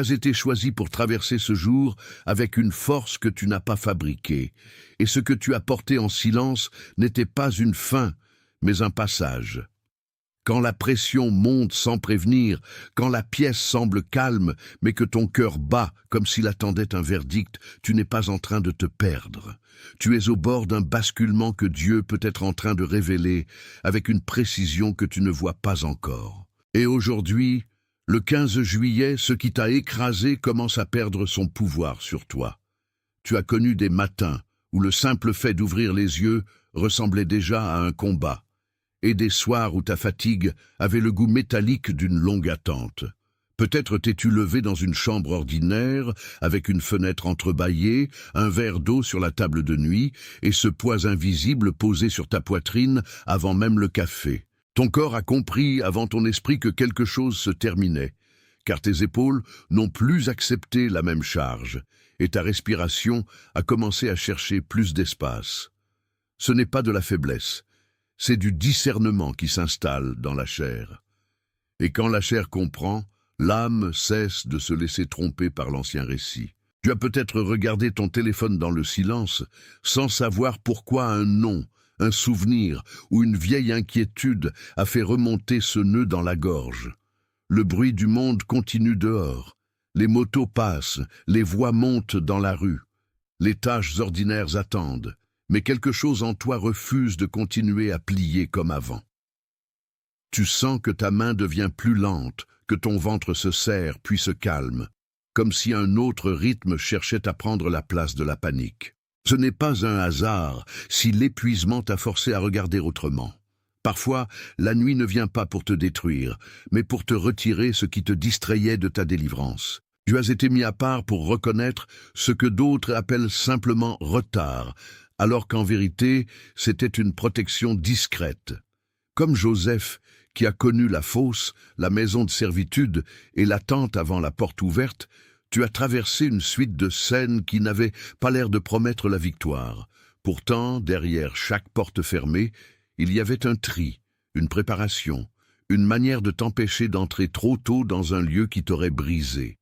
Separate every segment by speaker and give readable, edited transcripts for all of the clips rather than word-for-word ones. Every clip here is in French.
Speaker 1: as été choisi pour traverser ce jour avec une force que tu n'as pas fabriquée, et ce que tu as porté en silence n'était pas une fin, mais un passage. Quand la pression monte sans prévenir, quand la pièce semble calme, mais que ton cœur bat comme s'il attendait un verdict, tu n'es pas en train de te perdre. Tu es au bord d'un basculement que Dieu peut être en train de révéler avec une précision que tu ne vois pas encore. Et aujourd'hui, le 15 juillet, ce qui t'a écrasé commence à perdre son pouvoir sur toi. Tu as connu des matins où le simple fait d'ouvrir les yeux ressemblait déjà à un combat, et des soirs où ta fatigue avait le goût métallique d'une longue attente. Peut-être t'es-tu levé dans une chambre ordinaire, avec une fenêtre entrebâillée, un verre d'eau sur la table de nuit, et ce poids invisible posé sur ta poitrine avant même le café. Ton corps a compris avant ton esprit que quelque chose se terminait, car tes épaules n'ont plus accepté la même charge, et ta respiration a commencé à chercher plus d'espace. Ce n'est pas de la faiblesse, c'est du discernement qui s'installe dans la chair. Et quand la chair comprend, l'âme cesse de se laisser tromper par l'ancien récit. Tu as peut-être regardé ton téléphone dans le silence, sans savoir pourquoi un nom, un souvenir ou une vieille inquiétude a fait remonter ce nœud dans la gorge. Le bruit du monde continue dehors. Les motos passent, les voix montent dans la rue. Les tâches ordinaires attendent. Mais quelque chose en toi refuse de continuer à plier comme avant. Tu sens que ta main devient plus lente, que ton ventre se serre puis se calme, comme si un autre rythme cherchait à prendre la place de la panique. Ce n'est pas un hasard si l'épuisement t'a forcé à regarder autrement. Parfois, la nuit ne vient pas pour te détruire, mais pour te retirer ce qui te distrayait de ta délivrance. Tu as été mis à part pour reconnaître ce que d'autres appellent simplement retard, alors qu'en vérité, c'était une protection discrète. Comme Joseph, qui a connu la fosse, la maison de servitude et l'attente avant la porte ouverte, tu as traversé une suite de scènes qui n'avaient pas l'air de promettre la victoire. Pourtant, derrière chaque porte fermée, il y avait un tri, une préparation, une manière de t'empêcher d'entrer trop tôt dans un lieu qui t'aurait brisé.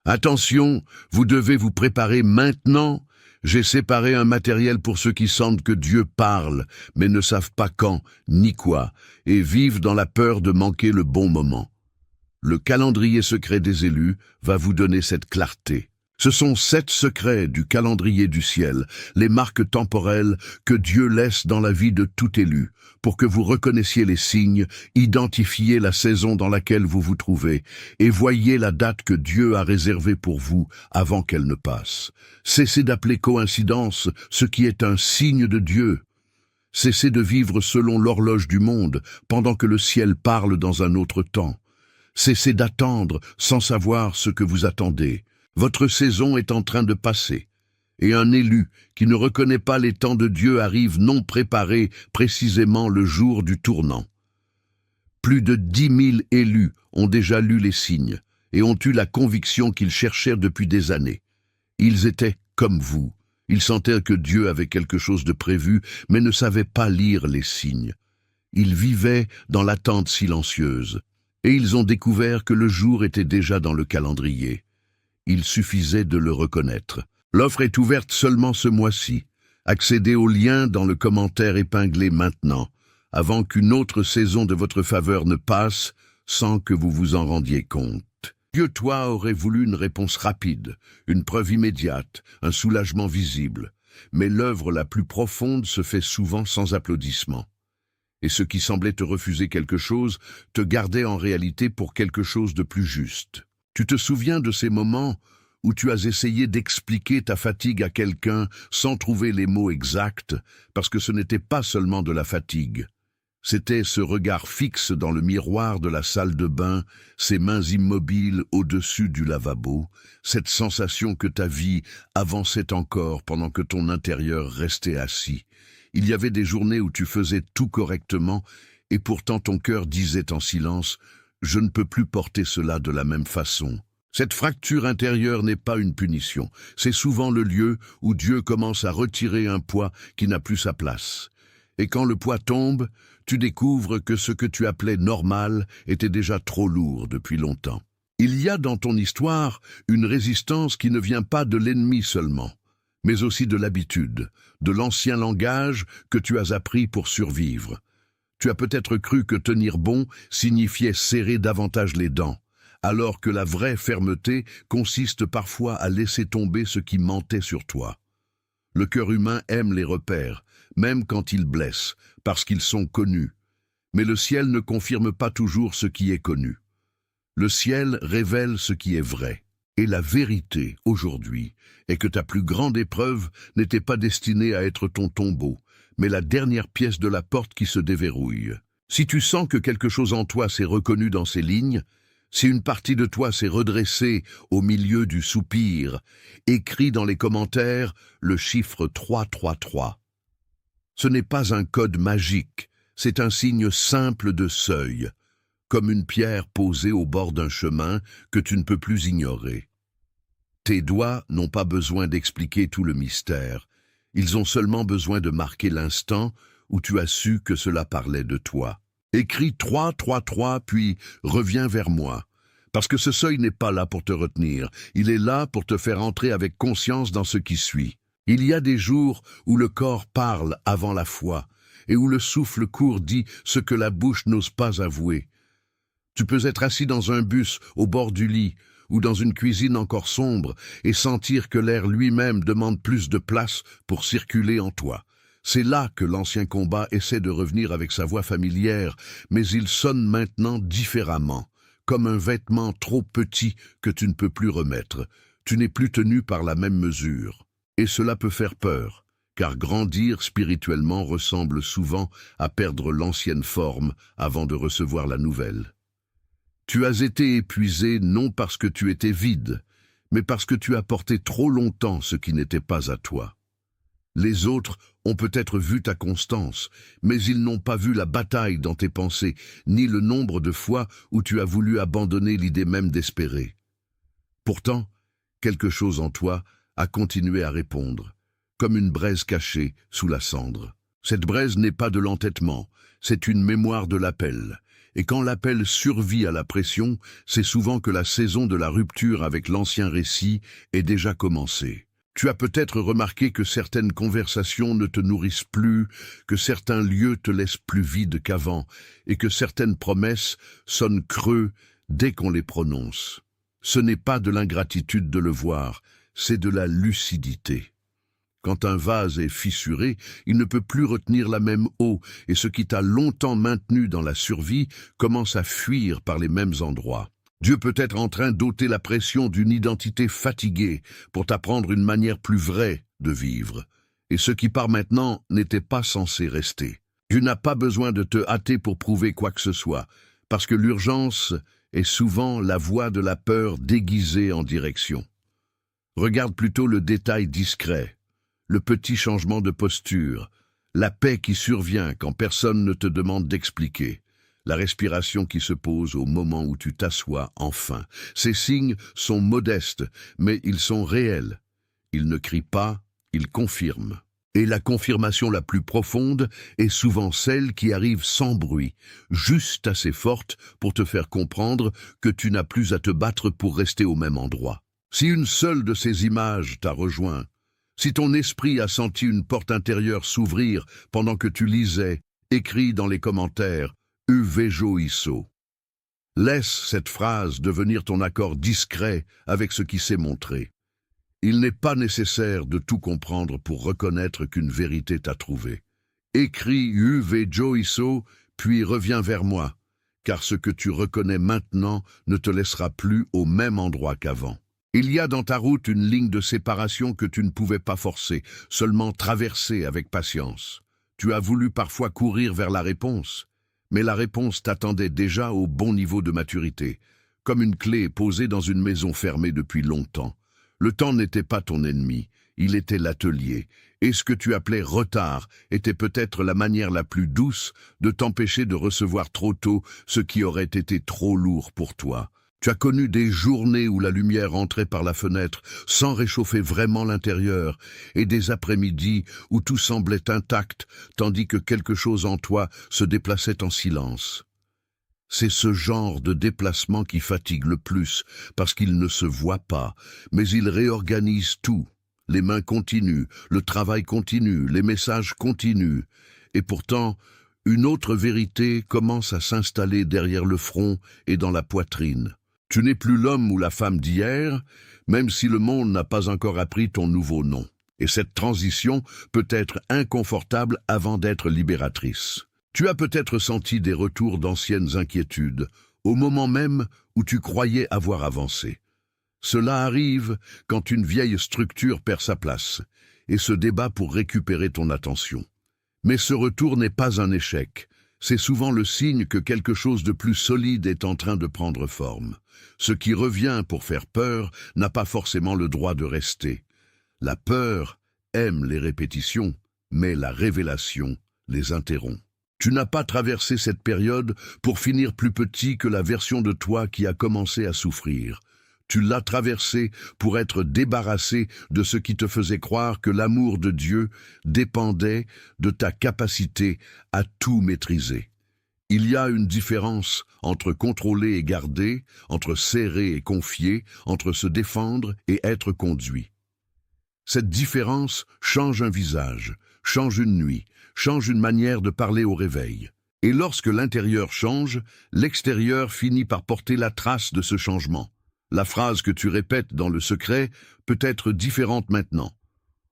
Speaker 1: Attention, vous devez vous préparer maintenant. J'ai séparé un matériel pour ceux qui sentent que Dieu parle, mais ne savent pas quand, ni quoi, et vivent dans la peur de manquer le bon moment. Le calendrier secret des élus va vous donner cette clarté. Ce sont 7 secrets du calendrier du ciel, les marques temporelles que Dieu laisse dans la vie de tout élu, pour que vous reconnaissiez les signes, identifiez la saison dans laquelle vous vous trouvez, et voyez la date que Dieu a réservée pour vous avant qu'elle ne passe. Cessez d'appeler coïncidence ce qui est un signe de Dieu. Cessez de vivre selon l'horloge du monde, pendant que le ciel parle dans un autre temps. Cessez d'attendre sans savoir ce que vous attendez. Votre saison est en train de passer, et un élu qui ne reconnaît pas les temps de Dieu arrive non préparé précisément le jour du tournant. Plus de 10 000 élus ont déjà lu les signes et ont eu la conviction qu'ils cherchèrent depuis des années. Ils étaient comme vous. Ils sentaient que Dieu avait quelque chose de prévu, mais ne savaient pas lire les signes. Ils vivaient dans l'attente silencieuse, et ils ont découvert que le jour était déjà dans le calendrier. Il suffisait de le reconnaître. L'offre est ouverte seulement ce mois-ci. Accédez au lien dans le commentaire épinglé maintenant, avant qu'une autre saison de votre faveur ne passe sans que vous vous en rendiez compte. Dieu, toi, aurait voulu une réponse rapide, une preuve immédiate, un soulagement visible. Mais l'œuvre la plus profonde se fait souvent sans applaudissements. Et ce qui semblait te refuser quelque chose, te gardait en réalité pour quelque chose de plus juste. Tu te souviens de ces moments où tu as essayé d'expliquer ta fatigue à quelqu'un sans trouver les mots exacts, parce que ce n'était pas seulement de la fatigue. C'était ce regard fixe dans le miroir de la salle de bain, ces mains immobiles au-dessus du lavabo, cette sensation que ta vie avançait encore pendant que ton intérieur restait assis. Il y avait des journées où tu faisais tout correctement, et pourtant ton cœur disait en silence « Je ne peux plus porter cela de la même façon ». Cette fracture intérieure n'est pas une punition, c'est souvent le lieu où Dieu commence à retirer un poids qui n'a plus sa place. Et quand le poids tombe, tu découvres que ce que tu appelais normal était déjà trop lourd depuis longtemps. Il y a dans ton histoire une résistance qui ne vient pas de l'ennemi seulement, mais aussi de l'habitude, de l'ancien langage que tu as appris pour survivre. Tu as peut-être cru que tenir bon signifiait serrer davantage les dents, alors que la vraie fermeté consiste parfois à laisser tomber ce qui mentait sur toi. Le cœur humain aime les repères, même quand ils blessent, parce qu'ils sont connus. Mais le ciel ne confirme pas toujours ce qui est connu. Le ciel révèle ce qui est vrai. Et la vérité, aujourd'hui, est que ta plus grande épreuve n'était pas destinée à être ton tombeau, mais la dernière pièce de la porte qui se déverrouille. Si tu sens que quelque chose en toi s'est reconnu dans ces lignes, si une partie de toi s'est redressée au milieu du soupir, écris dans les commentaires le chiffre 333. Ce n'est pas un code magique, c'est un signe simple de seuil, comme une pierre posée au bord d'un chemin que tu ne peux plus ignorer. Tes doigts n'ont pas besoin d'expliquer tout le mystère, ils ont seulement besoin de marquer l'instant où tu as su que cela parlait de toi. Écris 333 puis reviens vers moi, parce que ce seuil n'est pas là pour te retenir, il est là pour te faire entrer avec conscience dans ce qui suit. Il y a des jours où le corps parle avant la foi, et où le souffle court dit ce que la bouche n'ose pas avouer. Tu peux être assis dans un bus au bord du lit, ou dans une cuisine encore sombre, et sentir que l'air lui-même demande plus de place pour circuler en toi. C'est là que l'ancien combat essaie de revenir avec sa voix familière, mais il sonne maintenant différemment, comme un vêtement trop petit que tu ne peux plus remettre. Tu n'es plus tenu par la même mesure. Et cela peut faire peur, car grandir spirituellement ressemble souvent à perdre l'ancienne forme avant de recevoir la nouvelle. Tu as été épuisé non parce que tu étais vide, mais parce que tu as porté trop longtemps ce qui n'était pas à toi. Les autres ont peut-être vu ta constance, mais ils n'ont pas vu la bataille dans tes pensées, ni le nombre de fois où tu as voulu abandonner l'idée même d'espérer. Pourtant, quelque chose en toi a continué à répondre, comme une braise cachée sous la cendre. Cette braise n'est pas de l'entêtement, c'est une mémoire de l'appel. Et quand l'appel survit à la pression, c'est souvent que la saison de la rupture avec l'ancien récit est déjà commencée. Tu as peut-être remarqué que certaines conversations ne te nourrissent plus, que certains lieux te laissent plus vide qu'avant, et que certaines promesses sonnent creux dès qu'on les prononce. Ce n'est pas de l'ingratitude de le voir, c'est de la lucidité. Quand un vase est fissuré, il ne peut plus retenir la même eau, et ce qui t'a longtemps maintenu dans la survie commence à fuir par les mêmes endroits. Dieu peut être en train d'ôter la pression d'une identité fatiguée pour t'apprendre une manière plus vraie de vivre. Et ce qui part maintenant n'était pas censé rester. Tu n'as pas besoin de te hâter pour prouver quoi que ce soit, parce que l'urgence est souvent la voix de la peur déguisée en direction. Regarde plutôt le détail discret, le petit changement de posture, la paix qui survient quand personne ne te demande d'expliquer, la respiration qui se pose au moment où tu t'assois enfin. Ces signes sont modestes, mais ils sont réels. Ils ne crient pas, ils confirment. Et la confirmation la plus profonde est souvent celle qui arrive sans bruit, juste assez forte pour te faire comprendre que tu n'as plus à te battre pour rester au même endroit. Si une seule de ces images t'a rejoint, si ton esprit a senti une porte intérieure s'ouvrir pendant que tu lisais, écris dans les commentaires « Uvejo Isso ». Laisse cette phrase devenir ton accord discret avec ce qui s'est montré. Il n'est pas nécessaire de tout comprendre pour reconnaître qu'une vérité t'a trouvé. Écris « Uvejo Isso » puis reviens vers moi, car ce que tu reconnais maintenant ne te laissera plus au même endroit qu'avant. Il y a dans ta route une ligne de séparation que tu ne pouvais pas forcer, seulement traverser avec patience. Tu as voulu parfois courir vers la réponse, mais la réponse t'attendait déjà au bon niveau de maturité, comme une clé posée dans une maison fermée depuis longtemps. Le temps n'était pas ton ennemi, il était l'atelier, et ce que tu appelais retard était peut-être la manière la plus douce de t'empêcher de recevoir trop tôt ce qui aurait été trop lourd pour toi. Tu as connu des journées où la lumière entrait par la fenêtre sans réchauffer vraiment l'intérieur, et des après-midi où tout semblait intact, tandis que quelque chose en toi se déplaçait en silence. C'est ce genre de déplacement qui fatigue le plus, parce qu'il ne se voit pas, mais il réorganise tout. Les mains continuent, le travail continue, les messages continuent, et pourtant, une autre vérité commence à s'installer derrière le front et dans la poitrine. Tu n'es plus l'homme ou la femme d'hier, même si le monde n'a pas encore appris ton nouveau nom. Et cette transition peut être inconfortable avant d'être libératrice. Tu as peut-être senti des retours d'anciennes inquiétudes, au moment même où tu croyais avoir avancé. Cela arrive quand une vieille structure perd sa place et se débat pour récupérer ton attention. Mais ce retour n'est pas un échec. C'est souvent le signe que quelque chose de plus solide est en train de prendre forme. Ce qui revient pour faire peur n'a pas forcément le droit de rester. La peur aime les répétitions, mais la révélation les interrompt. Tu n'as pas traversé cette période pour finir plus petit que la version de toi qui a commencé à souffrir. Tu l'as traversée pour être débarrassé de ce qui te faisait croire que l'amour de Dieu dépendait de ta capacité à tout maîtriser. Il y a une différence entre contrôler et garder, entre serrer et confier, entre se défendre et être conduit. Cette différence change un visage, change une nuit, change une manière de parler au réveil. Et lorsque l'intérieur change, l'extérieur finit par porter la trace de ce changement. La phrase que tu répètes dans le secret peut être différente maintenant.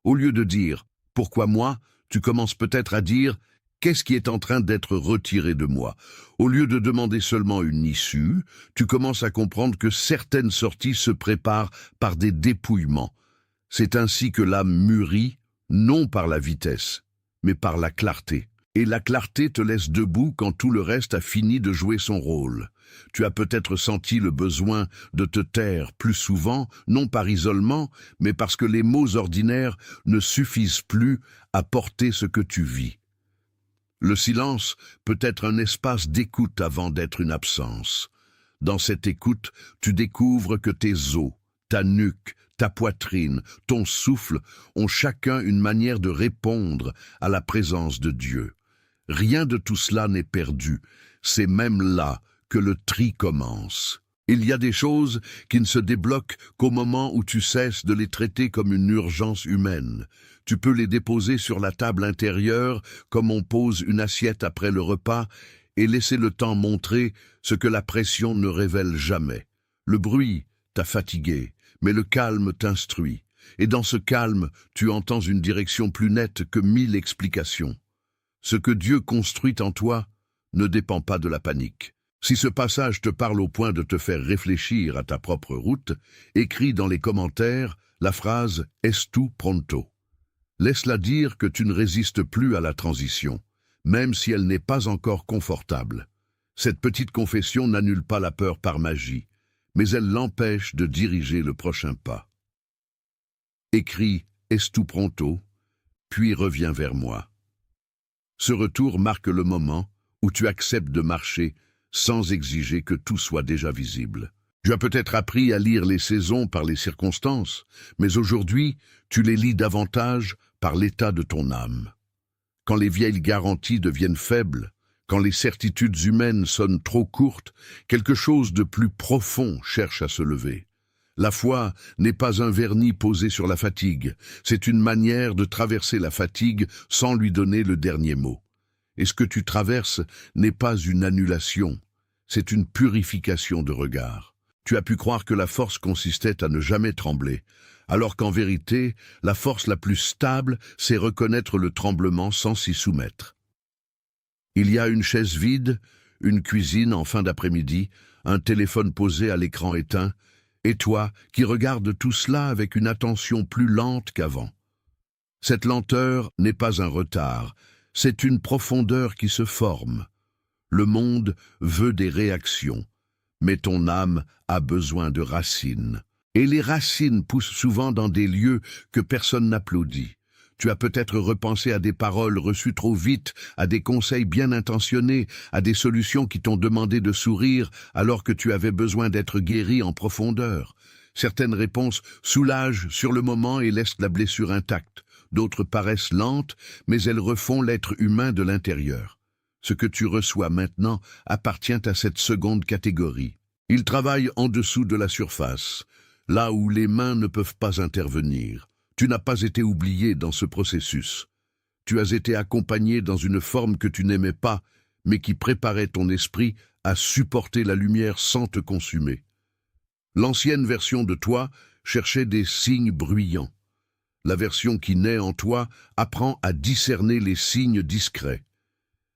Speaker 1: Au lieu de dire « Pourquoi moi ?», tu commences peut-être à dire « Qu'est-ce qui est en train d'être retiré de moi ?» Au lieu de demander seulement une issue, tu commences à comprendre que certaines sorties se préparent par des dépouillements. C'est ainsi que l'âme mûrit, non par la vitesse, mais par la clarté. Et la clarté te laisse debout quand tout le reste a fini de jouer son rôle. Tu as peut-être senti le besoin de te taire plus souvent, non par isolement, mais parce que les mots ordinaires ne suffisent plus à porter ce que tu vis. Le silence peut être un espace d'écoute avant d'être une absence. Dans cette écoute, tu découvres que tes os, ta nuque, ta poitrine, ton souffle ont chacun une manière de répondre à la présence de Dieu. Rien de tout cela n'est perdu, c'est même là que le tri commence. Il y a des choses qui ne se débloquent qu'au moment où tu cesses de les traiter comme une urgence humaine. Tu peux les déposer sur la table intérieure comme on pose une assiette après le repas et laisser le temps montrer ce que la pression ne révèle jamais. Le bruit t'a fatigué, mais le calme t'instruit. Et dans ce calme, tu entends une direction plus nette que 1000 explications. Ce que Dieu construit en toi ne dépend pas de la panique. Si ce passage te parle au point de te faire réfléchir à ta propre route, écris dans les commentaires la phrase « Estu pronto ». Laisse-la dire que tu ne résistes plus à la transition, même si elle n'est pas encore confortable. Cette petite confession n'annule pas la peur par magie, mais elle l'empêche de diriger le prochain pas. Écris « Estu pronto », puis reviens vers moi. Ce retour marque le moment où tu acceptes de marcher sans exiger que tout soit déjà visible. Tu as peut-être appris à lire les saisons par les circonstances, mais aujourd'hui, tu les lis davantage par l'état de ton âme. Quand les vieilles garanties deviennent faibles, quand les certitudes humaines sonnent trop courtes, quelque chose de plus profond cherche à se lever. La foi n'est pas un vernis posé sur la fatigue, c'est une manière de traverser la fatigue sans lui donner le dernier mot. Et ce que tu traverses n'est pas une annulation, c'est une purification de regard. Tu as pu croire que la force consistait à ne jamais trembler, alors qu'en vérité, la force la plus stable, c'est reconnaître le tremblement sans s'y soumettre. Il y a une chaise vide, une cuisine en fin d'après-midi, un téléphone posé à l'écran éteint, et toi qui regardes tout cela avec une attention plus lente qu'avant. Cette lenteur n'est pas un retard, c'est une profondeur qui se forme. Le monde veut des réactions, mais ton âme a besoin de racines. Et les racines poussent souvent dans des lieux que personne n'applaudit. Tu as peut-être repensé à des paroles reçues trop vite, à des conseils bien intentionnés, à des solutions qui t'ont demandé de sourire alors que tu avais besoin d'être guéri en profondeur. Certaines réponses soulagent sur le moment et laissent la blessure intacte. D'autres paraissent lentes, mais elles refont l'être humain de l'intérieur. Ce que tu reçois maintenant appartient à cette seconde catégorie. Il travaille en dessous de la surface, là où les mains ne peuvent pas intervenir. Tu n'as pas été oublié dans ce processus. Tu as été accompagné dans une forme que tu n'aimais pas, mais qui préparait ton esprit à supporter la lumière sans te consumer. L'ancienne version de toi cherchait des signes bruyants. La version qui naît en toi apprend à discerner les signes discrets.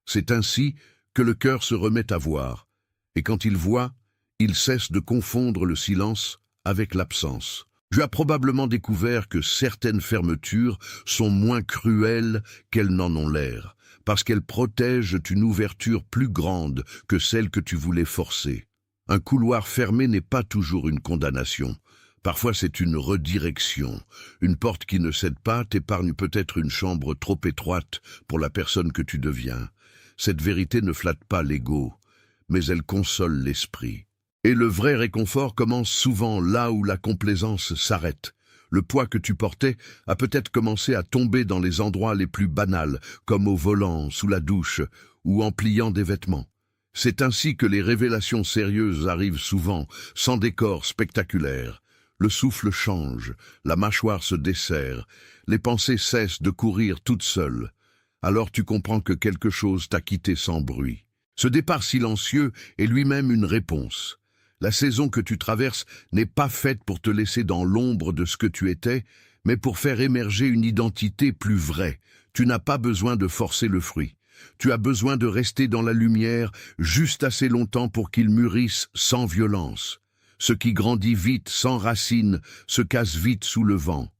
Speaker 1: C'est ainsi que le cœur se remet à voir, et quand il voit, il cesse de confondre le silence avec l'absence. Tu as probablement découvert que certaines fermetures sont moins cruelles qu'elles n'en ont l'air, parce qu'elles protègent une ouverture plus grande que celle que tu voulais forcer. Un couloir fermé n'est pas toujours une condamnation. Parfois c'est une redirection. Une porte qui ne cède pas t'épargne peut-être une chambre trop étroite pour la personne que tu deviens. Cette vérité ne flatte pas l'ego, mais elle console l'esprit. Et le vrai réconfort commence souvent là où la complaisance s'arrête. Le poids que tu portais a peut-être commencé à tomber dans les endroits les plus banals, comme au volant, sous la douche ou en pliant des vêtements. C'est ainsi que les révélations sérieuses arrivent souvent, sans décor spectaculaire. Le souffle change, la mâchoire se desserre, les pensées cessent de courir toutes seules. Alors tu comprends que quelque chose t'a quitté sans bruit. Ce départ silencieux est lui-même une réponse. La saison que tu traverses n'est pas faite pour te laisser dans l'ombre de ce que tu étais, mais pour faire émerger une identité plus vraie. Tu n'as pas besoin de forcer le fruit. Tu as besoin de rester dans la lumière juste assez longtemps pour qu'il mûrisse sans violence. Ce qui grandit vite sans racines se casse vite sous le vent.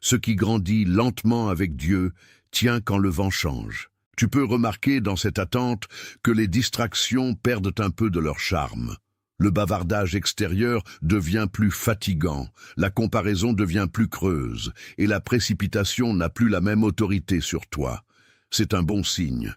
Speaker 1: Ce qui grandit lentement avec Dieu tient quand le vent change. Tu peux remarquer dans cette attente que les distractions perdent un peu de leur charme. Le bavardage extérieur devient plus fatigant, la comparaison devient plus creuse, et la précipitation n'a plus la même autorité sur toi. C'est un bon signe.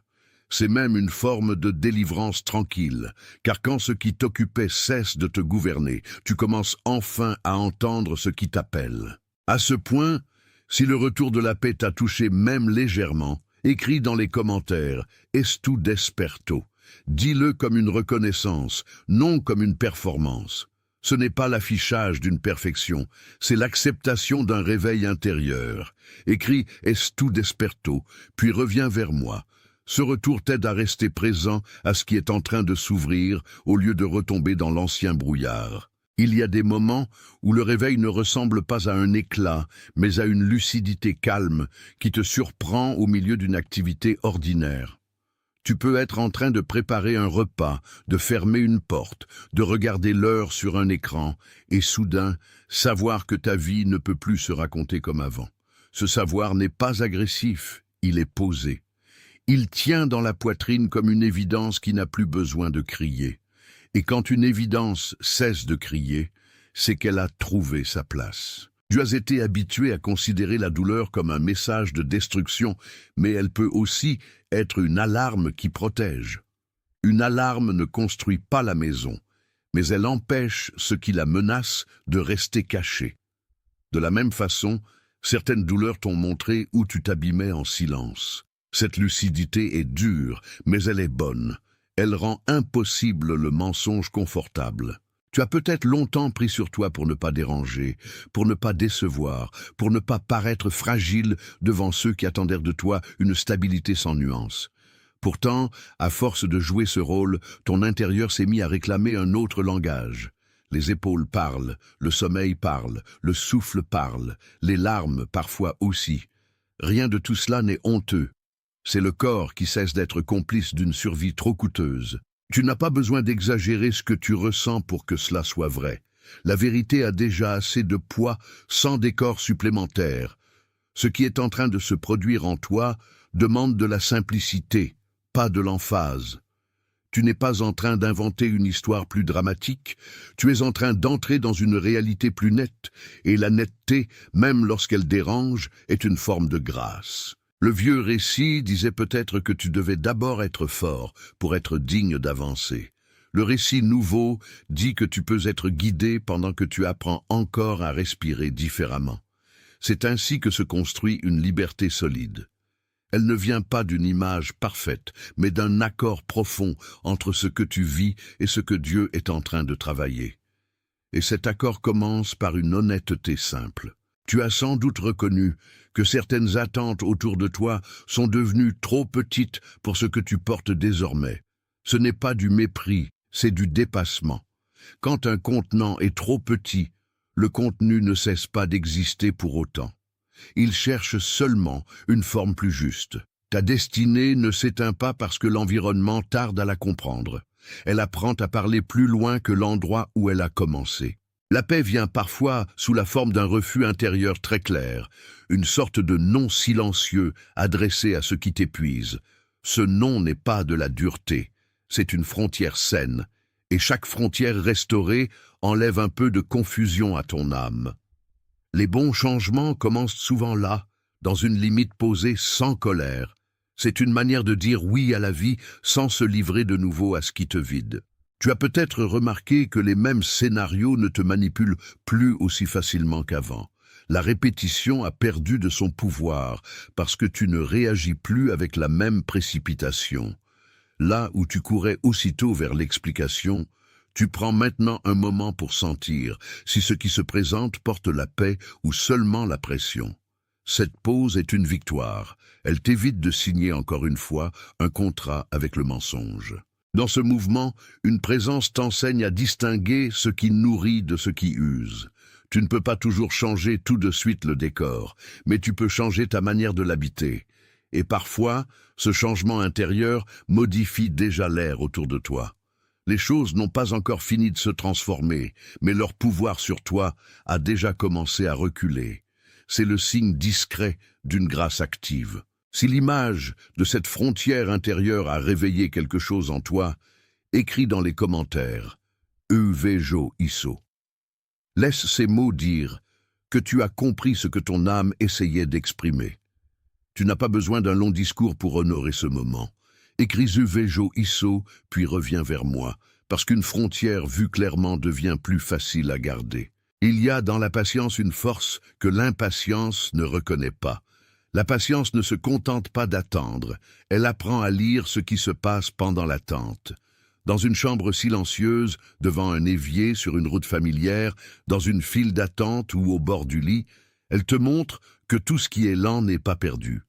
Speaker 1: C'est même une forme de délivrance tranquille, car quand ce qui t'occupait cesse de te gouverner, tu commences enfin à entendre ce qui t'appelle. À ce point, si le retour de la paix t'a touché même légèrement, écris dans les commentaires « Estu desperto ». Dis-le comme une reconnaissance, non comme une performance. Ce n'est pas l'affichage d'une perfection, c'est l'acceptation d'un réveil intérieur. Écris « Estu desperto », puis reviens vers moi. Ce retour t'aide à rester présent à ce qui est en train de s'ouvrir au lieu de retomber dans l'ancien brouillard. Il y a des moments où le réveil ne ressemble pas à un éclat, mais à une lucidité calme qui te surprend au milieu d'une activité ordinaire. Tu peux être en train de préparer un repas, de fermer une porte, de regarder l'heure sur un écran, et soudain, savoir que ta vie ne peut plus se raconter comme avant. Ce savoir n'est pas agressif, il est posé. Il tient dans la poitrine comme une évidence qui n'a plus besoin de crier. Et quand une évidence cesse de crier, c'est qu'elle a trouvé sa place. Tu as été habitué à considérer la douleur comme un message de destruction, mais elle peut aussi être une alarme qui protège. Une alarme ne construit pas la maison, mais elle empêche ce qui la menace de rester caché. De la même façon, certaines douleurs t'ont montré où tu t'abîmais en silence. Cette lucidité est dure, mais elle est bonne. Elle rend impossible le mensonge confortable. Tu as peut-être longtemps pris sur toi pour ne pas déranger, pour ne pas décevoir, pour ne pas paraître fragile devant ceux qui attendèrent de toi une stabilité sans nuance. Pourtant, à force de jouer ce rôle, ton intérieur s'est mis à réclamer un autre langage. Les épaules parlent, le sommeil parle, le souffle parle, les larmes parfois aussi. Rien de tout cela n'est honteux. C'est le corps qui cesse d'être complice d'une survie trop coûteuse. Tu n'as pas besoin d'exagérer ce que tu ressens pour que cela soit vrai. La vérité a déjà assez de poids sans décor supplémentaire. Ce qui est en train de se produire en toi demande de la simplicité, pas de l'emphase. Tu n'es pas en train d'inventer une histoire plus dramatique, tu es en train d'entrer dans une réalité plus nette, et la netteté, même lorsqu'elle dérange, est une forme de grâce. Le vieux récit disait peut-être que tu devais d'abord être fort pour être digne d'avancer. Le récit nouveau dit que tu peux être guidé pendant que tu apprends encore à respirer différemment. C'est ainsi que se construit une liberté solide. Elle ne vient pas d'une image parfaite, mais d'un accord profond entre ce que tu vis et ce que Dieu est en train de travailler. Et cet accord commence par une honnêteté simple. Tu as sans doute reconnu que certaines attentes autour de toi sont devenues trop petites pour ce que tu portes désormais. Ce n'est pas du mépris, c'est du dépassement. Quand un contenant est trop petit, le contenu ne cesse pas d'exister pour autant. Il cherche seulement une forme plus juste. Ta destinée ne s'éteint pas parce que l'environnement tarde à la comprendre. Elle apprend à parler plus loin que l'endroit où elle a commencé. La paix vient parfois sous la forme d'un refus intérieur très clair, une sorte de non silencieux adressé à ce qui t'épuise. Ce non n'est pas de la dureté, c'est une frontière saine, et chaque frontière restaurée enlève un peu de confusion à ton âme. Les bons changements commencent souvent là, dans une limite posée sans colère. C'est une manière de dire oui à la vie sans se livrer de nouveau à ce qui te vide. Tu as peut-être remarqué que les mêmes scénarios ne te manipulent plus aussi facilement qu'avant. La répétition a perdu de son pouvoir parce que tu ne réagis plus avec la même précipitation. Là où tu courais aussitôt vers l'explication, tu prends maintenant un moment pour sentir si ce qui se présente porte la paix ou seulement la pression. Cette pause est une victoire. Elle t'évite de signer encore une fois un contrat avec le mensonge. Dans ce mouvement, une présence t'enseigne à distinguer ce qui nourrit de ce qui use. Tu ne peux pas toujours changer tout de suite le décor, mais tu peux changer ta manière de l'habiter. Et parfois, ce changement intérieur modifie déjà l'air autour de toi. Les choses n'ont pas encore fini de se transformer, mais leur pouvoir sur toi a déjà commencé à reculer. C'est le signe discret d'une grâce active. Si l'image de cette frontière intérieure a réveillé quelque chose en toi, écris dans les commentaires « Euvejo Isso ». Laisse ces mots dire que tu as compris ce que ton âme essayait d'exprimer. Tu n'as pas besoin d'un long discours pour honorer ce moment. Écris Euvejo Isso, puis reviens vers moi, parce qu'une frontière vue clairement devient plus facile à garder. Il y a dans la patience une force que l'impatience ne reconnaît pas. La patience ne se contente pas d'attendre, elle apprend à lire ce qui se passe pendant l'attente. Dans une chambre silencieuse, devant un évier sur une route familière, dans une file d'attente ou au bord du lit, elle te montre que tout ce qui est lent n'est pas perdu.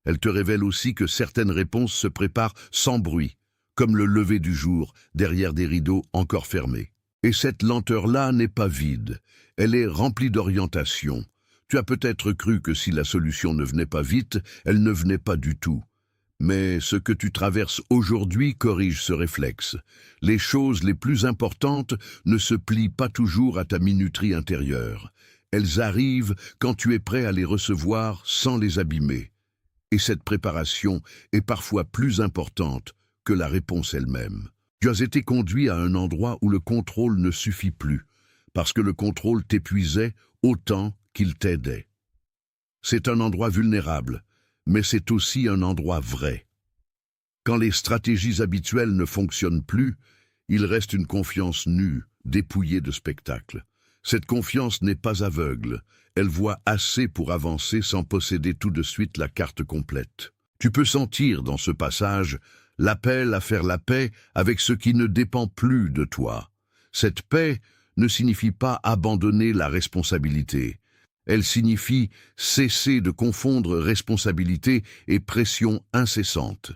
Speaker 1: Elle te révèle aussi que certaines réponses se préparent sans bruit, comme le lever du jour, derrière des rideaux encore fermés. Et cette lenteur-là n'est pas vide, elle est remplie d'orientation. Tu as peut-être cru que si la solution ne venait pas vite, elle ne venait pas du tout. Mais ce que tu traverses aujourd'hui corrige ce réflexe. Les choses les plus importantes ne se plient pas toujours à ta minuterie intérieure. Elles arrivent quand tu es prêt à les recevoir sans les abîmer. Et cette préparation est parfois plus importante que la réponse elle-même. Tu as été conduit à un endroit où le contrôle ne suffit plus, parce que le contrôle t'épuisait autant qu'il t'aidait. C'est un endroit vulnérable, mais c'est aussi un endroit vrai. Quand les stratégies habituelles ne fonctionnent plus, il reste une confiance nue, dépouillée de spectacle. Cette confiance n'est pas aveugle, elle voit assez pour avancer sans posséder tout de suite la carte complète. Tu peux sentir dans ce passage l'appel à faire la paix avec ce qui ne dépend plus de toi. Cette paix ne signifie pas abandonner la responsabilité. Elle signifie cesser de confondre responsabilité et pression incessante.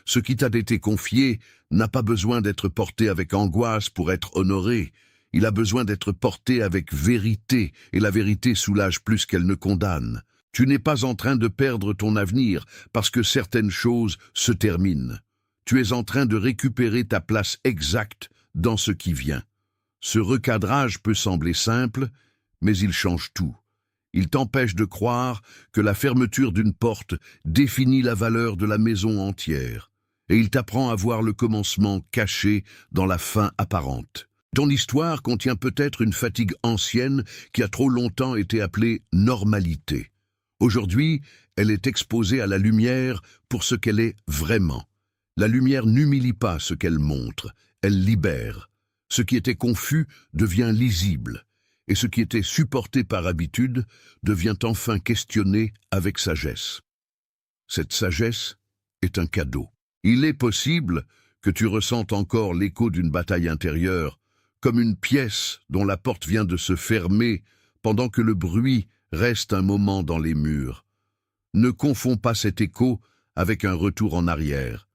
Speaker 1: Ce qui t'a été confié n'a pas besoin d'être porté avec angoisse pour être honoré. Il a besoin d'être porté avec vérité, et la vérité soulage plus qu'elle ne condamne. Tu n'es pas en train de perdre ton avenir parce que certaines choses se terminent. Tu es en train de récupérer ta place exacte dans ce qui vient. Ce recadrage peut sembler simple, mais il change tout. Il t'empêche de croire que la fermeture d'une porte définit la valeur de la maison entière. et il t'apprend à voir le commencement caché dans la fin apparente. Ton histoire contient peut-être une fatigue ancienne qui a trop longtemps été appelée normalité. Aujourd'hui, elle est exposée à la lumière pour ce qu'elle est vraiment. La lumière n'humilie pas ce qu'elle montre, elle libère. Ce qui était confus devient lisible, et ce qui était supporté par habitude devient enfin questionné avec sagesse. Cette sagesse est un cadeau. Il est possible que tu ressentes encore l'écho d'une bataille intérieure, comme une pièce dont la porte vient de se fermer pendant que le bruit reste un moment dans les murs. Ne confonds pas cet écho avec un retour en arrière.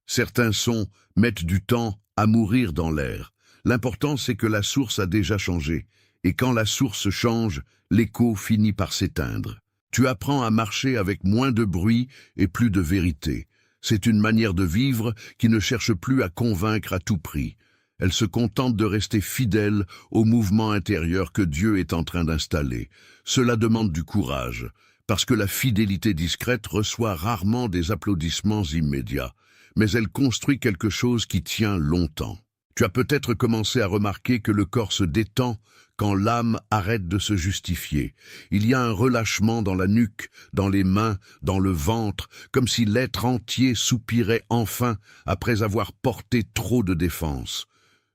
Speaker 1: Certains sons mettent du temps à mourir dans l'air. L'important, c'est que la source a déjà changé, et quand la source change, l'écho finit par s'éteindre. Tu apprends à marcher avec moins de bruit et plus de vérité. C'est une manière de vivre qui ne cherche plus à convaincre à tout prix. Elle se contente de rester fidèle au mouvement intérieur que Dieu est en train d'installer. Cela demande du courage, parce que la fidélité discrète reçoit rarement des applaudissements immédiats, mais elle construit quelque chose qui tient longtemps. Tu as peut-être commencé à remarquer que le corps se détend quand l'âme arrête de se justifier. Il y a un relâchement dans la nuque, dans les mains, dans le ventre, comme si l'être entier soupirait enfin après avoir porté trop de défense.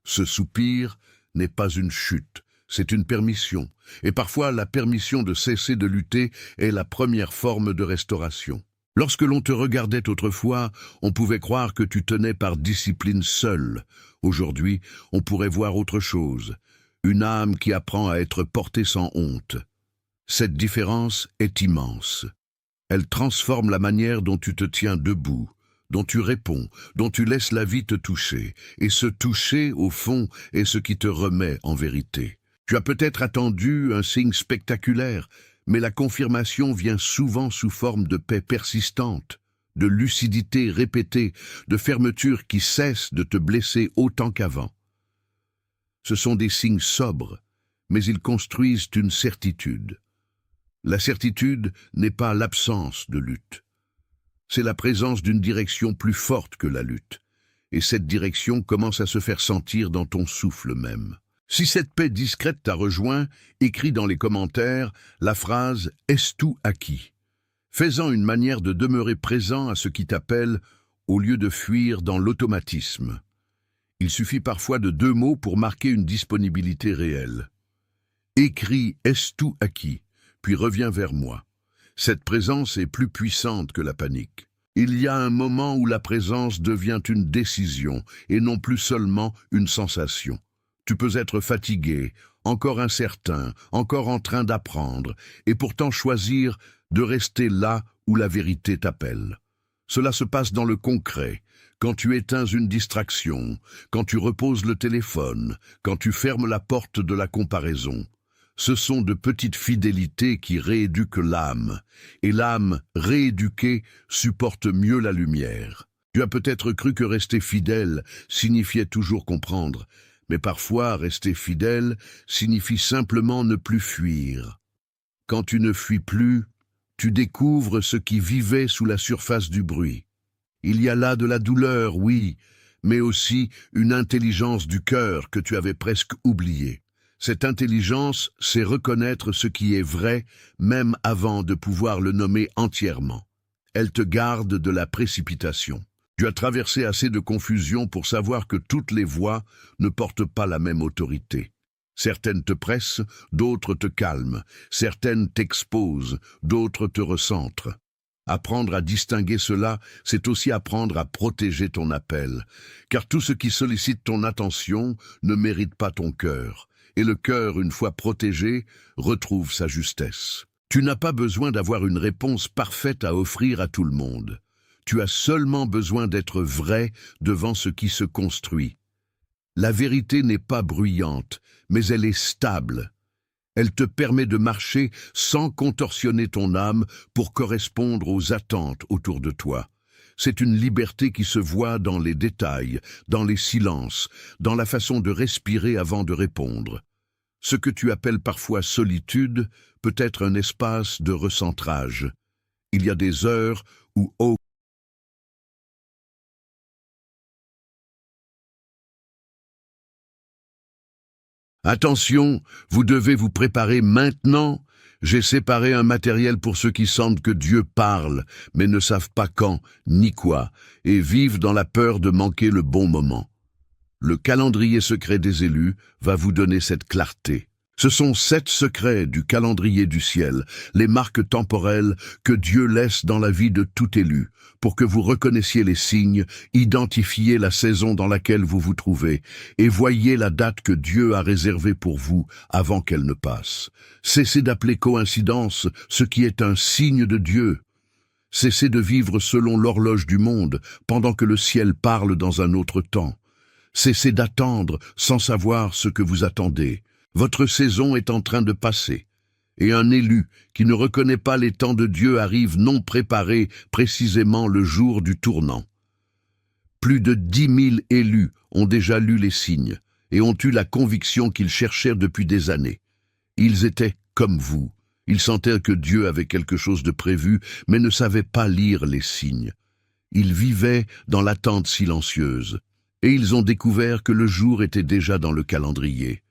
Speaker 1: Ce soupir n'est pas une chute, c'est une permission, et parfois la permission de cesser de lutter est la première forme de restauration. Lorsque l'on te regardait autrefois, on pouvait croire que tu tenais par discipline seule. Aujourd'hui, on pourrait voir autre chose, une âme qui apprend à être portée sans honte. Cette différence est immense. Elle transforme la manière dont tu te tiens debout, dont tu réponds, dont tu laisses la vie te toucher, et ce toucher, au fond, est ce qui te remet en vérité. Tu as peut-être attendu un signe spectaculaire, mais la confirmation vient souvent sous forme de paix persistante, de lucidité répétée, de fermeture qui cesse de te blesser autant qu'avant. Ce sont des signes sobres, mais ils construisent une certitude. La certitude n'est pas l'absence de lutte. C'est la présence d'une direction plus forte que la lutte, et cette direction commence à se faire sentir dans ton souffle même. Si cette paix discrète t'a rejoint, écris dans les commentaires la phrase « Est-ce tout acquis ?» Fais-en une manière de demeurer présent à ce qui t'appelle, au lieu de fuir dans l'automatisme. Il suffit parfois de 2 mots pour marquer une disponibilité réelle. Écris « Est-ce tout acquis ?» puis reviens vers moi. Cette présence est plus puissante que la panique. Il y a un moment où la présence devient une décision et non plus seulement une sensation. Tu peux être fatigué, encore incertain, encore en train d'apprendre, et pourtant choisir de rester là où la vérité t'appelle. Cela se passe dans le concret, quand tu éteins une distraction, quand tu reposes le téléphone, quand tu fermes la porte de la comparaison. Ce sont de petites fidélités qui rééduquent l'âme, et l'âme rééduquée supporte mieux la lumière. Tu as peut-être cru que rester fidèle signifiait toujours comprendre, mais parfois rester fidèle signifie simplement ne plus fuir. Quand tu ne fuis plus, tu découvres ce qui vivait sous la surface du bruit. Il y a là de la douleur, oui, mais aussi une intelligence du cœur que tu avais presque oubliée. Cette intelligence sait reconnaître ce qui est vrai, même avant de pouvoir le nommer entièrement. Elle te garde de la précipitation. Tu as traversé assez de confusion pour savoir que toutes les voix ne portent pas la même autorité. Certaines te pressent, d'autres te calment. Certaines t'exposent, d'autres te recentrent. Apprendre à distinguer cela, c'est aussi apprendre à protéger ton appel. Car tout ce qui sollicite ton attention ne mérite pas ton cœur. Et le cœur, une fois protégé, retrouve sa justesse. Tu n'as pas besoin d'avoir une réponse parfaite à offrir à tout le monde. Tu as seulement besoin d'être vrai devant ce qui se construit. La vérité n'est pas bruyante, mais elle est stable. Elle te permet de marcher sans contorsionner ton âme pour correspondre aux attentes autour de toi. C'est une liberté qui se voit dans les détails, dans les silences, dans la façon de respirer avant de répondre. Ce que tu appelles parfois solitude peut être un espace de recentrage. Il y a des heures où Attention, vous devez vous préparer maintenant. J'ai séparé un matériel pour ceux qui sentent que Dieu parle, mais ne savent pas quand ni quoi, et vivent dans la peur de manquer le bon moment. Le calendrier secret des élus va vous donner cette clarté. Ce sont 7 secrets du calendrier du ciel, les marques temporelles que Dieu laisse dans la vie de tout élu, pour que vous reconnaissiez les signes, identifiez la saison dans laquelle vous vous trouvez, et voyez la date que Dieu a réservée pour vous avant qu'elle ne passe. Cessez d'appeler coïncidence ce qui est un signe de Dieu. Cessez de vivre selon l'horloge du monde, pendant que le ciel parle dans un autre temps. Cessez d'attendre sans savoir ce que vous attendez. Votre saison est en train de passer, et un élu qui ne reconnaît pas les temps de Dieu arrive non préparé précisément le jour du tournant. Plus de 10 000 élus ont déjà lu les signes et ont eu la conviction qu'ils cherchèrent depuis des années. Ils étaient comme vous, ils sentaient que Dieu avait quelque chose de prévu, mais ne savaient pas lire les signes. Ils vivaient dans l'attente silencieuse, et ils ont découvert que le jour était déjà dans le calendrier.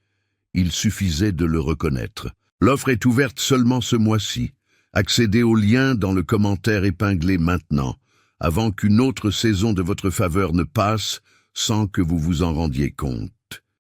Speaker 1: Il suffisait de le reconnaître. L'offre est ouverte seulement ce mois-ci. Accédez au lien dans le commentaire épinglé maintenant, avant qu'une autre saison de votre faveur ne passe sans que vous vous en rendiez compte.